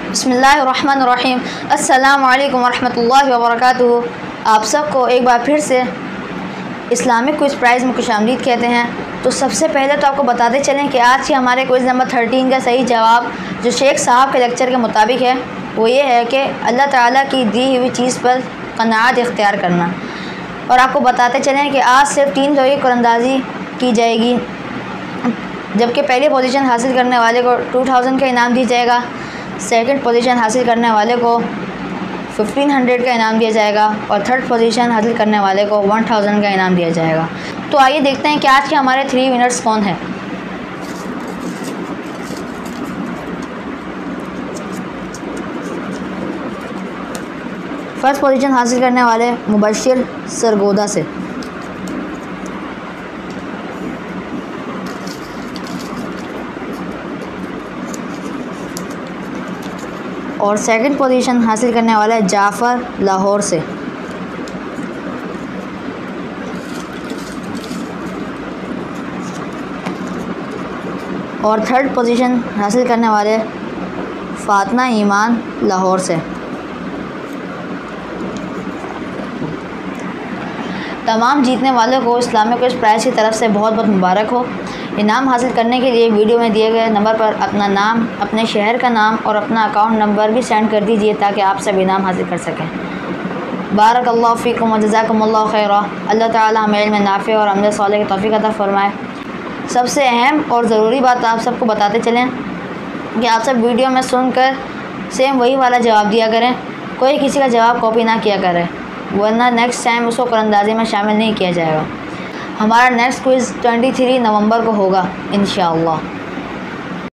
बिस्मिल्लाहिर्रहमानिर्रहीम। अस्सलामु अलैकुम वरहमतुल्लाहि वबरकातुहू। आप सबको एक बार फिर से इस्लामिक क्विज़ प्राइज़ में खुशामदीद कहते हैं। तो सबसे पहले तो आपको बताते चलें कि आज के हमारे क्विज़ नंबर 13 का सही जवाब जो शेख साहब के लेक्चर के मुताबिक है वो ये है कि अल्लाह ताला की दी हुई चीज़ पर क़नाअत इख्तियार करना। और आपको बताते चलें कि आज सिर्फ 3 लोगों की कुरानंदाज़ी की जाएगी, जबकि पहली पोजीशन हासिल करने वाले को 2000 का इनाम दिया जाएगा, सेकंड पोजीशन हासिल करने वाले को 1500 का इनाम दिया जाएगा और थर्ड पोजीशन हासिल करने वाले को 1000 का इनाम दिया जाएगा। तो आइए देखते हैं कि आज के हमारे 3 विनर्स कौन हैं। फर्स्ट पोजीशन हासिल करने वाले मुबश्शिर सरगोदा से, और सेकंड पोजीशन हासिल करने वाला है जाफ़र लाहौर से, और थर्ड पोजीशन हासिल करने वाले फ़ातिमा ईमान लाहौर से। तमाम जीतने वालों को इस्लामिक क्विज़ प्राइज़ की तरफ से बहुत बहुत मुबारक हो। इनाम हासिल करने के लिए वीडियो में दिए गए नंबर पर अपना नाम, अपने शहर का नाम और अपना अकाउंट नंबर भी सेंड कर दीजिए ताकि आप सब इनाम हासिल कर सकें। बारकल्लाहु फ़ीकुम व जज़ाकुमुल्लाहु खैरा। अल्लाह ताला हमें इल्म नाफ़े और अमल सालेह की तौफ़ीक़ अता फ़रमाए। सबसे अहम और ज़रूरी बात आप सबको बताते चलें कि आप सब वीडियो में सुनकर सेम वही वाला जवाब दिया करें, कोई किसी का जवाब कॉपी ना किया करें, वरना नेक्स्ट टाइम उसको कुरानंदाज़ी में शामिल नहीं किया जाएगा। हमारा नेक्स्ट क्विज़ 23 नवंबर को होगा इंशाअल्लाह।